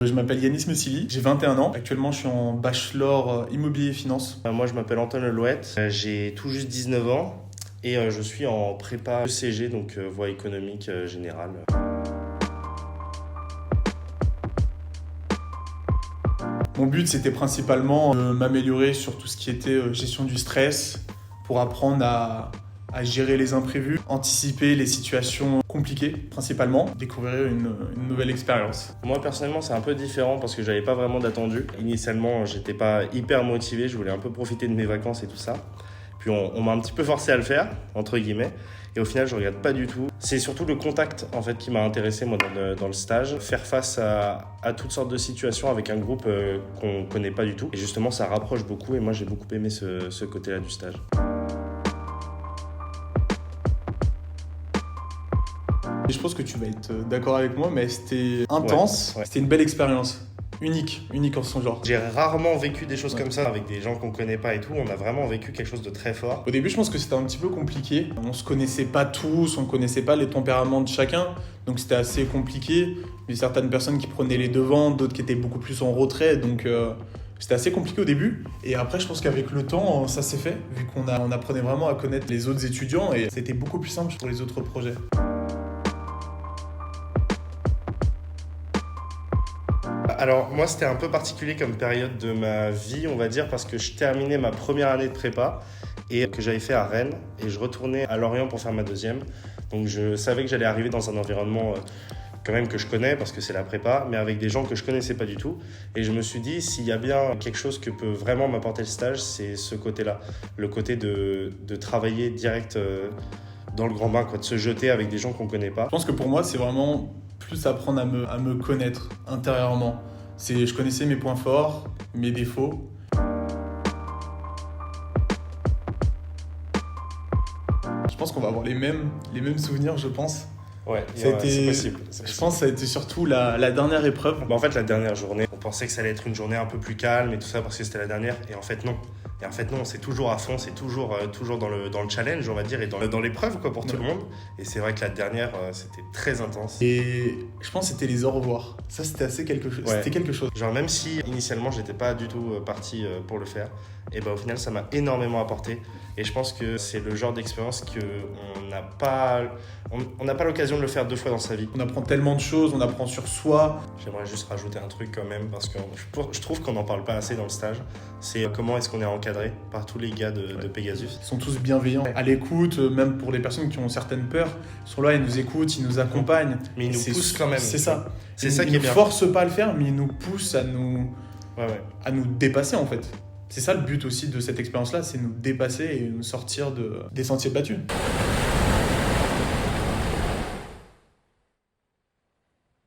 Je m'appelle Yanis Messili, j'ai 21 ans. Actuellement, je suis en bachelor immobilier et finance. Moi, je m'appelle Antoine Lelouette, j'ai tout juste 19 ans et je suis en prépa ECG, donc voie économique générale. Mon but, c'était principalement de m'améliorer sur tout ce qui était gestion du stress, pour apprendre à gérer les imprévus, anticiper les situations compliquées principalement, découvrir une nouvelle expérience. Moi, personnellement, c'est un peu différent parce que j'avais pas vraiment d'attendu. Initialement, j'étais pas hyper motivé, je voulais un peu profiter de mes vacances et tout ça. Puis on m'a un petit peu forcé à le faire, entre guillemets. Et au final, je regrette pas du tout. C'est surtout le contact en fait qui m'a intéressé moi dans le stage. Faire face à toutes sortes de situations avec un groupe qu'on connaît pas du tout. Et justement, ça rapproche beaucoup et moi, j'ai beaucoup aimé ce côté-là du stage. Et je pense que tu vas être d'accord avec moi, mais c'était intense, Ouais. C'était une belle expérience. Unique en son genre. J'ai rarement vécu des choses comme ça avec des gens qu'on connaît pas et tout. On a vraiment vécu quelque chose de très fort. Au début, je pense que c'était un petit peu compliqué. On se connaissait pas tous, on connaissait pas les tempéraments de chacun, donc c'était assez compliqué. Il y a certaines personnes qui prenaient les devants, d'autres qui étaient beaucoup plus en retrait, donc c'était assez compliqué au début. Et après, je pense qu'avec le temps, ça s'est fait, vu qu'on apprenait vraiment à connaître les autres étudiants et c'était beaucoup plus simple pour les autres projets. Alors moi c'était un peu particulier comme période de ma vie on va dire parce que je terminais ma première année de prépa et que j'avais fait à Rennes et je retournais à Lorient pour faire ma deuxième. Donc je savais que j'allais arriver dans un environnement quand même que je connais parce que c'est la prépa mais avec des gens que je connaissais pas du tout et je me suis dit s'il y a bien quelque chose que peut vraiment m'apporter le stage c'est ce côté-là, le côté de travailler direct dans le grand bain, de se jeter avec des gens qu'on connaît pas. Je pense que pour moi, c'est vraiment plus apprendre à me connaître intérieurement. Je connaissais mes points forts, mes défauts. Je pense qu'on va avoir les mêmes souvenirs, je pense. Ouais, C'est possible. Je pense que ça a été surtout la dernière épreuve. En fait, la dernière journée, on pensait que ça allait être une journée un peu plus calme et tout ça parce que c'était la dernière. Et en fait, non. C'est toujours à fond, c'est toujours dans le challenge, on va dire, et dans l'épreuve pour tout le monde. Et c'est vrai que la dernière, c'était très intense. Et je pense que c'était les au revoir. Ça, c'était quelque chose. Ouais. C'était quelque chose. Genre, même si initialement, j'étais pas du tout parti pour le faire, et au final, ça m'a énormément apporté. Et je pense que c'est le genre d'expérience qu'on n'a pas l'occasion de le faire 2 fois dans sa vie. On apprend tellement de choses, on apprend sur soi. J'aimerais juste rajouter un truc quand même, parce que je trouve qu'on n'en parle pas assez dans le stage. C'est comment est-ce qu'on est encadré par tous les gars de Pegasus. Ils sont tous bienveillants, à l'écoute, même pour les personnes qui ont certaines peurs. Ils sont là, ils nous écoutent, ils nous accompagnent. Mais ils nous poussent quand même. C'est ça. C'est ça qui est bien. Ils nous forcent pas à le faire, mais ils nous poussent à nous dépasser en fait. C'est ça le but aussi de cette expérience-là, c'est nous dépasser et nous sortir des sentiers battus.